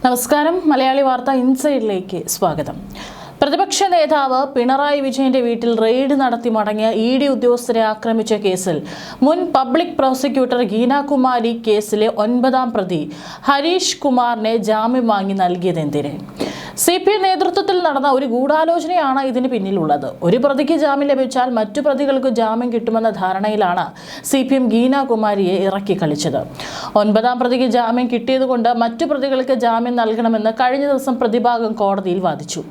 നമസ്കാരം. മലയാളി വാർത്ത ഇൻസൈഡിലേക്ക് സ്വാഗതം. പ്രതിപക്ഷ നേതാവ് പിണറായി വിജയന്റെ വീട്ടിൽ റെയ്ഡ് നടത്തി മടങ്ങിയ ഇഡി ഉദ്യോഗസ്ഥരെ ആക്രമിച്ച കേസിൽ മുൻ പബ്ലിക് പ്രോസിക്യൂട്ടർ ഗീനാകുമാരി കേസിലെ 9ാം പ്രതി ഹരീഷ് കുമാറിനെ ജാമ്യം വാങ്ങി നൽകിയതെന്തിന്? CPM നേതൃത്വത്തിൽ നടന്ന ഒരു ഗൂഢാലോചനയാണ് ഇതിന് പിന്നിലുള്ളത്. ഒരു പ്രതിക്ക് ജാമ്യം ലഭിച്ചാൽ മറ്റു പ്രതികൾക്ക് ജാമ്യം കിട്ടുമെന്ന ധാരണയിലാണ് CPM ഗീനാകുമാരിയെ ഇറക്കി കളിച്ചത്. 9ാം പ്രതിക്ക് ജാമ്യം കിട്ടിയതുകൊണ്ട് മറ്റു പ്രതികൾക്ക് ജാമ്യം നൽകണമെന്ന് കഴിഞ്ഞ ദിവസം പ്രതിഭാഗം കോടതിയിൽ വാദിച്ചു.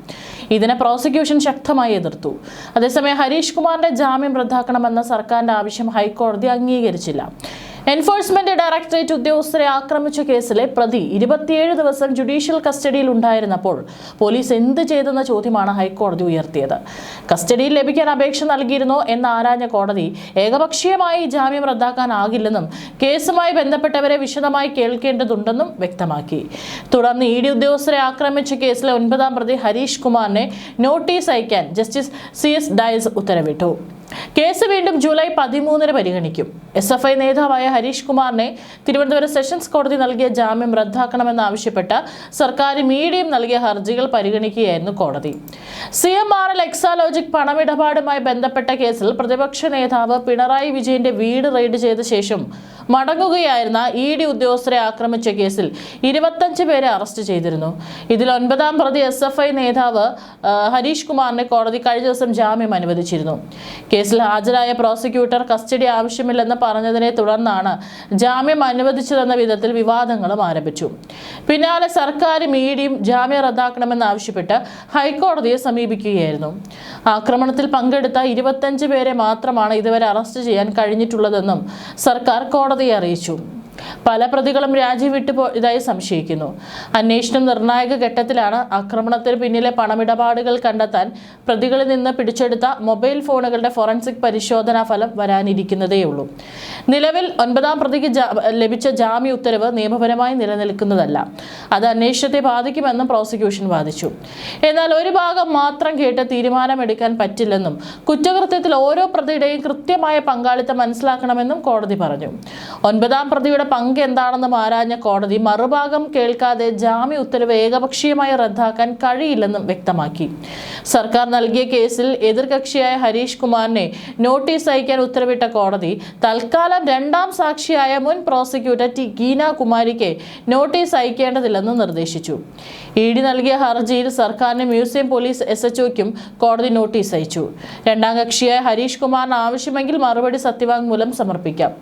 ഇതിനെ പ്രോസിക്യൂഷൻ ശക്തമായി എതിർത്തു. അതേസമയം ഹരീഷ് കുമാറിന്റെ ജാമ്യം റദ്ദാക്കണമെന്ന സർക്കാരിന്റെ ആവശ്യം ഹൈക്കോടതി അംഗീകരിച്ചില്ല. എൻഫോഴ്സ്മെന്റ് ഡയറക്ടറേറ്റ് ഉദ്യോഗസ്ഥരെ ആക്രമിച്ച കേസിലെ പ്രതി 27 ദിവസം ജുഡീഷ്യൽ കസ്റ്റഡിയിൽ ഉണ്ടായിരുന്നപ്പോൾ പോലീസ് എന്ത് ചെയ്തെന്ന ചോദ്യമാണ് ഹൈക്കോടതി ഉയർത്തിയത്. കസ്റ്റഡിയിൽ ലഭിക്കാൻ അപേക്ഷ നൽകിയിരുന്നോ എന്ന് ആരാഞ്ഞ കോടതി ഏകപക്ഷീയമായി ജാമ്യം റദ്ദാക്കാനാകില്ലെന്നും കേസുമായി ബന്ധപ്പെട്ടവരെ വിശദമായി കേൾക്കേണ്ടതുണ്ടെന്നും വ്യക്തമാക്കി. തുടർന്ന് ഇഡി ഉദ്യോഗസ്ഥരെ ആക്രമിച്ച കേസിലെ 9ാം പ്രതി ഹരീഷ് കുമാറിനെ നോട്ടീസ് അയക്കാൻ ജസ്റ്റിസ് CS ഡയസ് ഉത്തരവിട്ടു. കേസ് വീണ്ടും ജൂലൈ 13 പരിഗണിക്കും. SFI നേതാവായ ഹരീഷ് കുമാറിനെ തിരുവനന്തപുരം സെഷൻസ് കോടതി നൽകിയ ജാമ്യം റദ്ദാക്കണമെന്നാവശ്യപ്പെട്ട് സർക്കാർ മീഡിയം നൽകിയ ഹർജികൾ പരിഗണിക്കുകയായിരുന്നു കോടതി. CMRL എക്സാലോജിക് പണമിടപാടുമായി ബന്ധപ്പെട്ട കേസിൽ പ്രതിപക്ഷ നേതാവ് പിണറായി വിജയന്റെ വീട് റെയ്ഡ് ചെയ്ത ശേഷം മടങ്ങുകയായിരുന്ന ഇഡി ഉദ്യോഗസ്ഥരെ ആക്രമിച്ച കേസിൽ 25 പേരെ അറസ്റ്റ് ചെയ്തിരുന്നു. ഇതിൽ 9ാം പ്രതി SFI നേതാവ് ഹരീഷ് കുമാറിനെ കോടതി കഴിഞ്ഞ ദിവസം ജാമ്യം അനുവദിച്ചിരുന്നു. കേസിൽ ഹാജരായ പ്രോസിക്യൂട്ടർ കസ്റ്റഡി ആവശ്യമില്ലെന്ന് പറഞ്ഞതിനെ തുടർന്നാണ് ജാമ്യം അനുവദിച്ചതെന്ന വിധത്തിൽ വിവാദങ്ങളും ആരംഭിച്ചു. പിന്നാലെ സർക്കാർ മീഡിയം ജാമ്യം റദ്ദാക്കണമെന്നാവശ്യപ്പെട്ട് ഹൈക്കോടതിയെ സമീപിക്കുകയായിരുന്നു. ആക്രമണത്തിൽ പങ്കെടുത്ത 25 പേരെ മാത്രമാണ് ഇതുവരെ അറസ്റ്റ് ചെയ്യാൻ കഴിഞ്ഞിട്ടുള്ളതെന്നും സർക്കാർ കോടതിയെ അറിയിച്ചു. പല പ്രതികളും രാജിവിട്ടു പോയതായി സംശയിക്കുന്നു. അന്വേഷണം നിർണായക ഘട്ടത്തിലാണ്. ആക്രമണത്തിന് പിന്നിലെ പണമിടപാടുകൾ കണ്ടെത്താൻ പ്രതികളിൽ നിന്ന് പിടിച്ചെടുത്ത മൊബൈൽ ഫോണുകളുടെ ഫോറൻസിക് പരിശോധനാ ഫലം വരാനിരിക്കുന്നതേയുള്ളൂ. നിലവിൽ 9ാം പ്രതിക്ക് ലഭിച്ച ജാമ്യ ഉത്തരവ് നിയമപരമായി നിലനിൽക്കുന്നതല്ല. അത് അന്വേഷണത്തെ ബാധിക്കുമെന്നും പ്രോസിക്യൂഷൻ വാദിച്ചു. എന്നാൽ ഒരു ഭാഗം മാത്രം കേട്ട് തീരുമാനമെടുക്കാൻ പറ്റില്ലെന്നും കുറ്റകൃത്യത്തിൽ ഓരോ പ്രതിയുടെയും കൃത്യമായ പങ്കാളിത്തം മനസ്സിലാക്കണമെന്നും കോടതി പറഞ്ഞു. 9ാം പ്രതിയുടെ പങ്ക് എന്താണെന്ന് ആരാഞ്ഞ കോടതി മറുഭാഗം കേൾക്കാതെ ജാമ്യ ഉത്തരവ് ഏകപക്ഷീയമായി റദ്ദാക്കാൻ കഴിയില്ലെന്നും വ്യക്തമാക്കി. സർക്കാർ നൽകിയ കേസിൽ എതിർകക്ഷിയായ ഹരീഷ് കുമാറിനെ നോട്ടീസ് അയക്കാൻ ഉത്തരവിട്ട കോടതി തൽക്കാലം 2ാം സാക്ഷിയായ മുൻ പ്രോസിക്യൂട്ടർ ഗീനാകുമാരിക്ക് നോട്ടീസ് അയക്കേണ്ടതില്ലെന്ന് നിർദ്ദേശിച്ചു. ഇഡി നൽകിയ ഹർജിയിൽ സർക്കാരിന് മ്യൂസിയം പോലീസ് SHOയ്ക്കും കോടതി നോട്ടീസ് അയച്ചു. 2ാം കക്ഷിയായ ഹരീഷ് കുമാറിന് ആവശ്യമെങ്കിൽ മറുപടി സത്യവാങ്മൂലം സമർപ്പിക്കാം.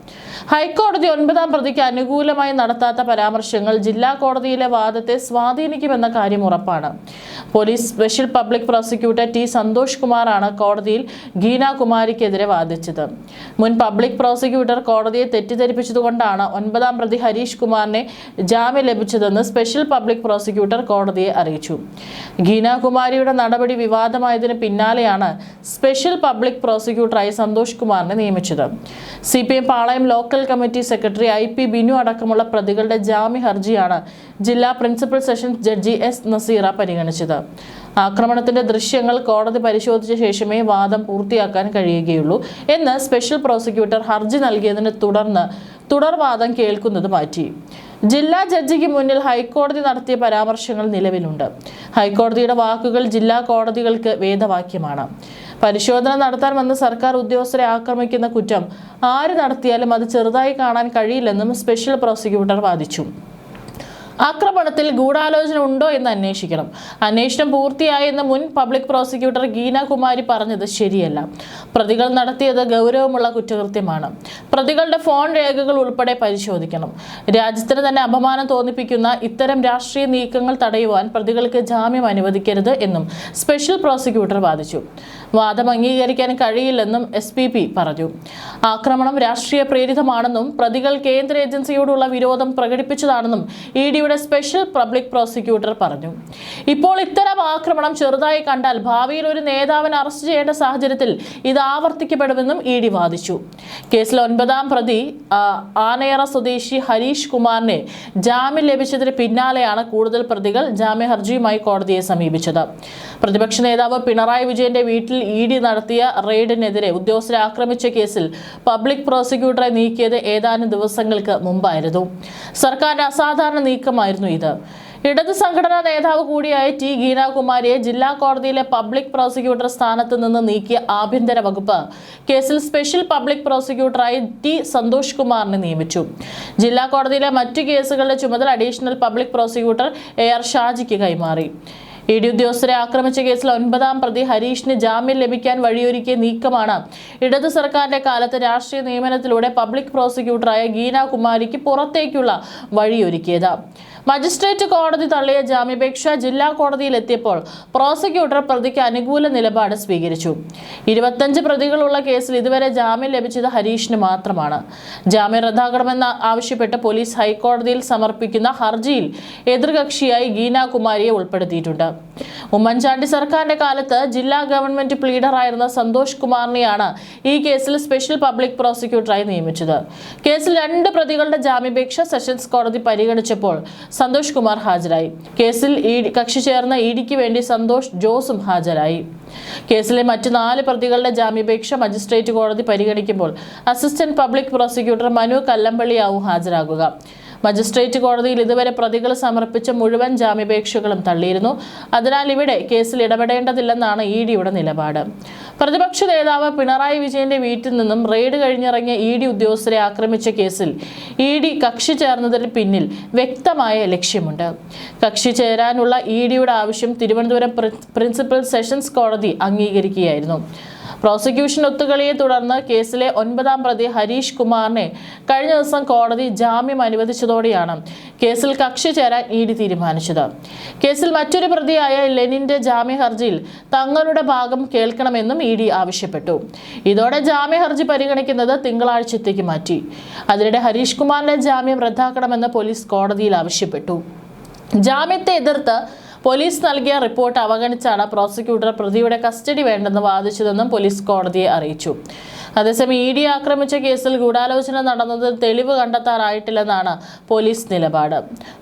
ഹൈക്കോടതി 9ാം പ്രതിക്ക് അനുകൂലമായി നടത്താത്ത പരാമർശങ്ങൾ ജില്ലാ കോടതിയിലെ വാദത്തെ സ്വാധീനിക്കുമെന്ന കാര്യം ഉറപ്പാണ്. Police special public prosecutor Santhosh കുമാറാണ് കോടതിയിൽ ഗീനാകുമാരിക്കെതിരെ വാദിച്ചത്. മുൻ പബ്ലിക് പ്രോസിക്യൂട്ടർ കോടതിയെ തെറ്റിദ്ധരിപ്പിച്ചതുകൊണ്ടാണ് 9ാം പ്രതി ഹരീഷ് കുമാറിനെ ജാമ്യം ലഭിച്ചതെന്ന് സ്പെഷ്യൽ പബ്ലിക് പ്രോസിക്യൂട്ടർ കോടതിയെ അറിയിച്ചു. ഗീനാകുമാരിയുടെ നടപടി വിവാദമായതിന് പിന്നാലെയാണ് സ്പെഷ്യൽ പബ്ലിക് പ്രോസിക്യൂട്ടറായി സന്തോഷ് കുമാറിനെ നിയമിച്ചത്. CPM Palayam local committee secretary IP Binu അടക്കമുള്ള പ്രതികളുടെ ജാമ്യ ഹർജിയാണ് ജില്ലാ principal sessions judge S Naseera പരിഗണിച്ചത്. ആക്രമണത്തിന്റെ ദൃശ്യങ്ങൾ കോടതി പരിശോധിച്ച ശേഷമേ വാദം പൂർത്തിയാക്കാൻ കഴിയുകയുള്ളൂ എന്ന് സ്പെഷ്യൽ പ്രോസിക്യൂട്ടർ ഹർജി നൽകിയതിനെ തുടർന്ന് തുടർവാദം കേൾക്കുന്നത് മാറ്റി. ജില്ലാ ജഡ്ജിക്ക് മുന്നിൽ ഹൈക്കോടതി നടത്തിയ പരാമർശങ്ങൾ നിലവിലുണ്ട്. ഹൈക്കോടതിയുടെ വാക്കുകൾ ജില്ലാ കോടതികൾക്ക് വേദവാക്യമാണ്. പരിശോധന നടത്താൻ വന്ന സർക്കാർ ഉദ്യോഗസ്ഥരെ ആക്രമിക്കുന്ന കുറ്റം ആര് നടത്തിയാലും അത് ചെറുതായി കാണാൻ കഴിയില്ലെന്നും സ്പെഷ്യൽ പ്രോസിക്യൂട്ടർ വാദിച്ചു. ആക്രമണത്തിൽ ഗൂഢാലോചന ഉണ്ടോ എന്ന് അന്വേഷിക്കണം. അന്വേഷണം പൂർത്തിയായെന്ന് മുൻ പബ്ലിക് പ്രോസിക്യൂട്ടർ ഗീനാകുമാരി പറഞ്ഞത് ശരിയല്ല. പ്രതികൾ നടത്തിയത് ഗൗരവമുള്ള കുറ്റകൃത്യമാണ്. പ്രതികളുടെ ഫോൺ രേഖകൾ ഉൾപ്പെടെ പരിശോധിക്കണം. രാജ്യത്തിന് തന്നെ അപമാനം തോന്നിപ്പിക്കുന്ന ഇത്തരം രാഷ്ട്രീയ നീക്കങ്ങൾ തടയുവാൻ പ്രതികൾക്ക് ജാമ്യം അനുവദിക്കരുത് എന്നും സ്പെഷ്യൽ പ്രോസിക്യൂട്ടർ വാദിച്ചു. വാദം അംഗീകരിക്കാൻ കഴിയില്ലെന്നും SPP പറഞ്ഞു. ആക്രമണം രാഷ്ട്രീയ പ്രേരിതമാണെന്നും പ്രതികൾ കേന്ദ്ര ഏജൻസിയോടുള്ള വിരോധം പ്രകടിപ്പിച്ചതാണെന്നും ഇഡിയുടെ സ്പെഷ്യൽ പബ്ലിക് പ്രോസിക്യൂട്ടർ പറഞ്ഞു. ഇപ്പോൾ ഇത്തരം ആക്രമണം ചെറുതായി കണ്ടാൽ ഭാവിയിൽ ഒരു നേതാവിനെ അറസ്റ്റ് ചെയ്യേണ്ട സാഹചര്യത്തിൽ ഇത് ആവർത്തിക്കപ്പെടുമെന്നും ഇഡി വാദിച്ചു. കേസിൽ 9ാം പ്രതി ആനയറ സ്വദേശി ഹരീഷ് കുമാറിനെ ജാമ്യം ലഭിച്ചതിന് പിന്നാലെയാണ് കൂടുതൽ പ്രതികൾ ജാമ്യ ഹർജിയുമായി കോടതിയെ സമീപിച്ചത്. പ്രതിപക്ഷ നേതാവ് പിണറായി വിജയന്റെ വീട്ടിൽ ഇഡി നടത്തിയ റെയ്ഡിനെതിരെ ഉദ്യോഗസ്ഥരെ ആക്രമിച്ച കേസിൽ പബ്ലിക് പ്രോസിക്യൂട്ടറെ നീക്കിയത് ഏതാനും ദിവസങ്ങൾക്ക് മുമ്പായിരുന്നു. സർക്കാരിന്റെ അസാധാരണ നീക്കമായിരുന്നു ഇത്. ഇടത് സംഘടനാ നേതാവ് കൂടിയായ ടി ഗീനാകുമാരിയെ ജില്ലാ കോടതിയിലെ പബ്ലിക് പ്രോസിക്യൂട്ടർ സ്ഥാനത്ത് നിന്ന് നീക്കിയ ആഭ്യന്തര വകുപ്പ് കേസിൽ സ്പെഷ്യൽ പബ്ലിക് പ്രോസിക്യൂട്ടറായി ടി സന്തോഷ് കുമാറിനെ നിയമിച്ചു. ജില്ലാ കോടതിയിലെ മറ്റു കേസുകളുടെ ചുമതല അഡീഷണൽ പബ്ലിക് പ്രോസിക്യൂട്ടർ AR ഷാജിക്ക് കൈമാറി. ED ഉദ്യോഗസ്ഥരെ ആക്രമിച്ച കേസിൽ 9ാം പ്രതി ഹരീഷിന് ജാമ്യം ലഭിക്കാൻ വഴിയൊരുക്കിയ നീക്കമാണ് ഇടത് സർക്കാരിന്റെ കാലത്ത് രാഷ്ട്രീയ നിയമനത്തിലൂടെ പബ്ലിക് പ്രോസിക്യൂട്ടറായ ഗീനാകുമാരിക്ക് പുറത്തേക്കുള്ള വഴിയൊരുക്കിയത്. മജിസ്ട്രേറ്റ് കോടതി തള്ളിയ ജാമ്യാപേക്ഷ ജില്ലാ കോടതിയിലെത്തിയപ്പോൾ പ്രോസിക്യൂട്ടർ പ്രതിക്ക് അനുകൂല നിലപാട് സ്വീകരിച്ചു. 25 പ്രതികളുള്ള കേസിൽ ഇതുവരെ ജാമ്യം ലഭിച്ചത് ഹരീഷിന് മാത്രമാണ്. ജാമ്യം റദ്ദാക്കണമെന്ന് ആവശ്യപ്പെട്ട് പോലീസ് ഹൈക്കോടതിയിൽ സമർപ്പിക്കുന്ന ഹർജിയിൽ എതിർകക്ഷിയായി ഗീനാകുമാരിയെ ഉൾപ്പെടുത്തിയിട്ടുണ്ട്. ഉമ്മൻചാണ്ടി സർക്കാരിന്റെ കാലത്ത് ജില്ലാ ഗവൺമെന്റ് പ്ലീഡറായിരുന്ന സന്തോഷ് കുമാറിനെയാണ് ഈ കേസിൽ സ്പെഷ്യൽ പബ്ലിക് പ്രോസിക്യൂട്ടറായി നിയമിച്ചത്. കേസിൽ 2 പ്രതികളുടെ ജാമ്യാപേക്ഷ സെഷൻസ് കോടതി പരിഗണിച്ചപ്പോൾ സന്തോഷ് കുമാർ ഹാജരായി. കേസിൽ കക്ഷി ചേർന്ന EDക്ക് വേണ്ടി സന്തോഷ് ജോസും ഹാജരായി. കേസിലെ മറ്റ് 4 പ്രതികളുടെ ജാമ്യാപേക്ഷ മജിസ്ട്രേറ്റ് കോടതി പരിഗണിക്കുമ്പോൾ അസിസ്റ്റന്റ് പബ്ലിക് പ്രോസിക്യൂട്ടർ മനു കല്ലമ്പള്ളിയാവും ഹാജരാകുക. മജിസ്ട്രേറ്റ് കോടതിയിൽ ഇതുവരെ പ്രതികൾ സമർപ്പിച്ച മുഴുവൻ ജാമ്യാപേക്ഷകളും തള്ളിയിരുന്നു. അതിനാൽ ഇവിടെ കേസിൽ ഇടപെടേണ്ടതില്ലെന്നാണ് EDയുടെ നിലപാട്. പ്രതിപക്ഷ നേതാവ് പിണറായി വിജയന്റെ വീട്ടിൽ നിന്നും റെയ്ഡ് കഴിഞ്ഞിറങ്ങിയ ED ഉദ്യോഗസ്ഥരെ ആക്രമിച്ച കേസിൽ ED കക്ഷി ചേർന്നതിന് പിന്നിൽ വ്യക്തമായ ലക്ഷ്യമുണ്ട്. കക്ഷി ചേരാനുള്ള EDയുടെ ആവശ്യം തിരുവനന്തപുരം പ്രിൻസിപ്പൽ സെഷൻസ് കോടതി അംഗീകരിക്കുകയായിരുന്നു. പ്രോസിക്യൂഷൻ ഒത്തുകളിയെ തുടർന്ന് കേസിലെ 9ാം പ്രതി ഹരീഷ് കുമാറിനെ കഴിഞ്ഞ ദിവസം കോടതി ജാമ്യം അനുവദിച്ചതോടെയാണ് കേസിൽ കക്ഷി ചേരാൻ ED തീരുമാനിച്ചത്. കേസിൽ മറ്റൊരു പ്രതിയായ ലെനിന്റെ ജാമ്യ ഹർജിയിൽ തങ്ങളുടെ ഭാഗം കേൾക്കണമെന്നും ED ആവശ്യപ്പെട്ടു. ഇതോടെ ജാമ്യ ഹർജി പരിഗണിക്കുന്നത് തിങ്കളാഴ്ചത്തേക്ക് മാറ്റി. അതിനിടെ ഹരീഷ് കുമാറിന്റെ ജാമ്യം റദ്ദാക്കണമെന്ന് പോലീസ് കോടതിയിൽ ആവശ്യപ്പെട്ടു. ജാമ്യത്തെ എതിർത്ത് പോലീസ് നൽകിയ റിപ്പോർട്ട് അവഗണിച്ചാണ് പ്രോസിക്യൂട്ടർ പ്രതിയുടെ കസ്റ്റഡി വേണ്ടെന്ന് വാദിച്ചതെന്നും പോലീസ് കോടതിയെ അറിയിച്ചു. അതേസമയം ED ആക്രമിച്ച കേസിൽ ഗൂഢാലോചന നടന്നത് തെളിവ് കണ്ടെത്താനായിട്ടില്ലെന്നാണ് പോലീസ് നിലപാട്.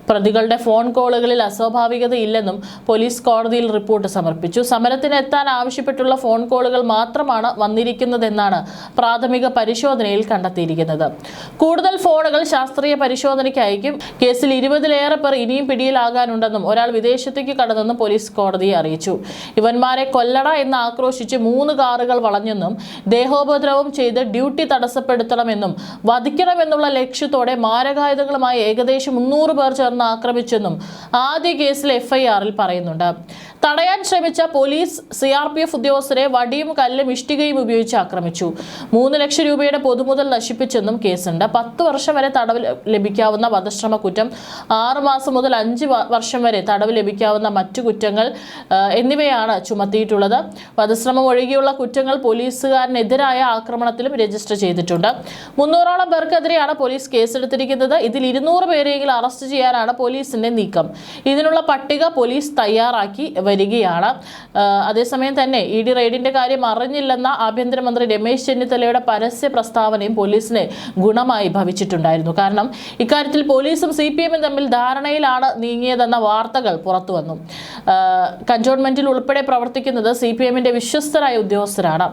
പ്രതികളുടെ ഫോൺ കോളുകളിൽ അസ്വാഭാവികതയില്ലെന്നും പോലീസ് കോടതിയിൽ റിപ്പോർട്ട് സമർപ്പിച്ചു. സമരത്തിന് എത്താൻ ആവശ്യപ്പെട്ടുള്ള ഫോൺ കോളുകൾ മാത്രമാണ് വന്നിരിക്കുന്നതെന്നാണ് പ്രാഥമിക പരിശോധനയിൽ കണ്ടെത്തിയിരിക്കുന്നത്. കൂടുതൽ ഫോണുകൾ ശാസ്ത്രീയ പരിശോധനയ്ക്ക് അയക്കും. കേസിൽ 20ലേറെ പേർ ഇനിയും പിടിയിലാകാനുണ്ടെന്നും ഒരാൾ വിദേശത്തേക്ക് കടന്നെന്നും പോലീസ് കോടതിയെ അറിയിച്ചു. ഇവന്മാരെ കൊല്ലട എന്ന് ആക്രോശിച്ച് 3 കാറുകൾ വളഞ്ഞെന്നും ദേഹോപദ്രവം ചെയ്ത് ഡ്യൂട്ടി തടസ്സപ്പെടുത്തണമെന്നും വധിക്കണമെന്നുള്ള ലക്ഷ്യത്തോടെ മാരകായുധങ്ങളുമായി ഏകദേശം 300 പേർ ചേർന്ന് ആക്രമിച്ചെന്നും ആദ്യ കേസിൽ FIRൽ പറയുന്നുണ്ട്. തടയാൻ ശ്രമിച്ച പോലീസ് CRPF ഉദ്യോഗസ്ഥരെ വടിയും കല്ലും ഇഷ്ടികയും ഉപയോഗിച്ച് ആക്രമിച്ചു. 3 ലക്ഷം രൂപയുടെ പൊതുമുതൽ നശിപ്പിച്ചെന്നും കേസുണ്ട്. 10 വർഷം വരെ തടവ് ലഭിക്കാവുന്ന വധശ്രമ കുറ്റം, 6 മാസം മുതൽ 5 വർഷം വരെ തടവ് ലഭിക്കാവുന്ന മറ്റു കുറ്റങ്ങൾ എന്നിവയാണ് ചുമത്തിയിട്ടുള്ളത്. വധശ്രമം ഒഴികെയുള്ള കുറ്റങ്ങൾ പോലീസുകാരനെതിരായ ആക്രമണത്തിലും രജിസ്റ്റർ ചെയ്തിട്ടുണ്ട്. 300ഓളം പേർക്കെതിരെയാണ് പോലീസ് കേസെടുത്തിരിക്കുന്നത്. ഇതിൽ 200 പേരെങ്കിലും അറസ്റ്റ് ചെയ്യാനാണ് പോലീസിന്റെ നീക്കം. ഇതിനുള്ള പട്ടിക പോലീസ് തയ്യാറാക്കി വരികയാണ്. അതേസമയം തന്നെ ED റെയ്ഡിന്റെ കാര്യം അറിഞ്ഞില്ലെന്ന ആഭ്യന്തരമന്ത്രി രമേശ് ചെന്നിത്തലയുടെ പരസ്യ പ്രസ്താവനയും പോലീസിനെ ഗുണമായി ഭവിച്ചിട്ടുണ്ടായിരുന്നു. കാരണം ഇക്കാര്യത്തിൽ പോലീസും CPM തമ്മിൽ ധാരണയിലാണ് നീങ്ങിയതെന്ന വാർത്തകൾ പുറത്തു വന്നു. കന്റോൺമെന്റിൽ ഉൾപ്പെടെ പ്രവർത്തിക്കുന്നത് CPMന്റെ വിശ്വസ്തരായ ഉദ്യോഗസ്ഥരാണ്.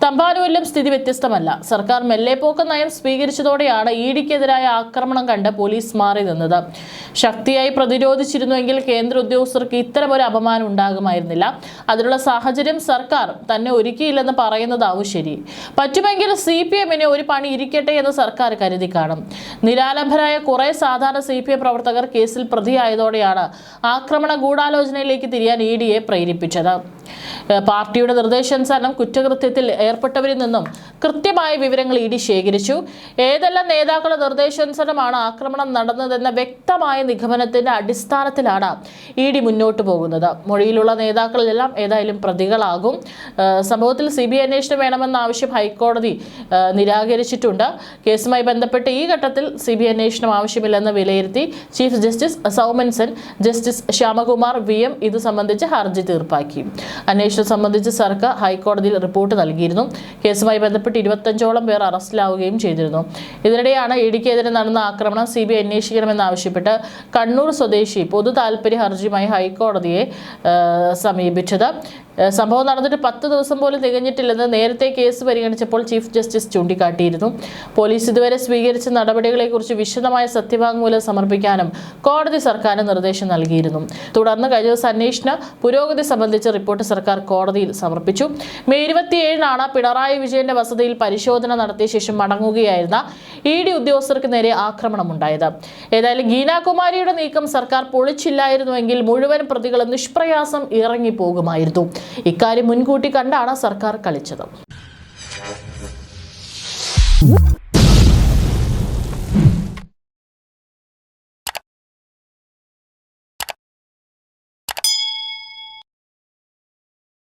തമ്പാനൂരിലും സ്ഥിതി വ്യത്യസ്തമല്ല. സർക്കാർ മെല്ലെപ്പോക്ക് നയം സ്വീകരിച്ചതോടെയാണ് EDക്കെതിരായ ആക്രമണം കണ്ട് പോലീസ് മാറി നിന്നത്. ശക്തിയായി പ്രതിരോധിച്ചിരുന്നുവെങ്കിൽ കേന്ദ്ര ഉദ്യോഗസ്ഥർക്ക് ഇത്തരമൊരു അപമാനം ഉണ്ടാകുമായിരുന്നില്ല. അതിനുള്ള സാഹചര്യം സർക്കാർ തന്നെ ഒരുക്കിയില്ലെന്ന് പറയുന്നതാവും ശരി. പറ്റുമെങ്കിൽ CPMന് ഒരു പണി ഇരിക്കട്ടെ എന്ന് സർക്കാർ കരുതി കാണും. നിരാലംബരായ കുറെ സാധാരണ CPM പ്രവർത്തകർ കേസിൽ പ്രതിയായതോടെയാണ് ആക്രമണ ഗൂഢാലോചനയിലേക്ക് തിരിയാൻ EDയെ പ്രേരിപ്പിച്ചത്. പാർട്ടിയുടെ നിർദ്ദേശാനുസരണം കുറ്റകൃത്യത്തിൽ ഏർപ്പെട്ടവരിൽ നിന്നും കൃത്യമായ വിവരങ്ങൾ ED ശേഖരിച്ചു. ഏതെല്ലാം നേതാക്കളുടെ നിർദ്ദേശാനുസരണമാണ് ആക്രമണം നടന്നതെന്ന വ്യക്തമായ നിഗമനത്തിന്റെ അടിസ്ഥാനത്തിലാണ് ED മുന്നോട്ട് പോകുന്നത്. മൊഴിയിലുള്ള നേതാക്കളെല്ലാം ഏതായാലും പ്രതികളാകും. സംഭവത്തിൽ CBI അന്വേഷണം വേണമെന്ന ആവശ്യം ഹൈക്കോടതി നിരാകരിച്ചിട്ടുണ്ട്. കേസുമായി ബന്ധപ്പെട്ട് ഈ ഘട്ടത്തിൽ CBI അന്വേഷണം ആവശ്യമില്ലെന്ന് വിലയിരുത്തി chief justice Soumen Sen justice Syamkumar VM ഇത് സംബന്ധിച്ച് ഹർജി തീർപ്പാക്കി. അന്വേഷണം സംബന്ധിച്ച് സർക്കാർ ഹൈക്കോടതിയിൽ റിപ്പോർട്ട് നൽകിയിരുന്നു. കേസുമായി ബന്ധപ്പെട്ട് 25ഓളം പേർ അറസ്റ്റിലാവുകയും ചെയ്തിരുന്നു. ഇതിനിടെയാണ് EDക്കെതിരെ നടന്ന ആക്രമണം CBI അന്വേഷിക്കണമെന്നാവശ്യപ്പെട്ട് കണ്ണൂർ സ്വദേശി പൊതു താൽപര്യ ഹർജിയുമായി ഹൈക്കോടതിയെ സമീപിച്ചത്. സംഭവം നടന്നിട്ട് 10 ദിവസം പോലും തികഞ്ഞിട്ടില്ലെന്ന് നേരത്തെ കേസ് പരിഗണിച്ചപ്പോൾ ചീഫ് ജസ്റ്റിസ് ചൂണ്ടിക്കാട്ടിയിരുന്നു. പോലീസ് ഇതുവരെ സ്വീകരിച്ച നടപടികളെക്കുറിച്ച് വിശദമായ സത്യവാങ്മൂലം സമർപ്പിക്കാനും കോടതി സർക്കാരിന് നിർദ്ദേശം നൽകിയിരുന്നു. തുടർന്ന് കഴിഞ്ഞ ദിവസം അന്വേഷണ പുരോഗതി സംബന്ധിച്ച റിപ്പോർട്ട് സർക്കാർ കോടതിയിൽ സമർപ്പിച്ചു. മെയ് 27-നാണ് പിണറായി വിജയന്റെ വസതിയിൽ പരിശോധന നടത്തിയ ശേഷം മടങ്ങുകയായിരുന്ന ED ഉദ്യോഗസ്ഥർക്ക് നേരെ ആക്രമണമുണ്ടായത്. ഏതായാലും ഗീനാകുമാരിയുടെ നീക്കം സർക്കാർ പൊളിച്ചില്ലായിരുന്നുവെങ്കിൽ മുഴുവൻ പ്രതികളും നിഷ്പ്രയാസം ഇറങ്ങിപ്പോകുമായിരുന്നു. ഇക്കാര്യം മുൻകൂട്ടി കണ്ടാണ് സർക്കാർ കളിച്ചത്.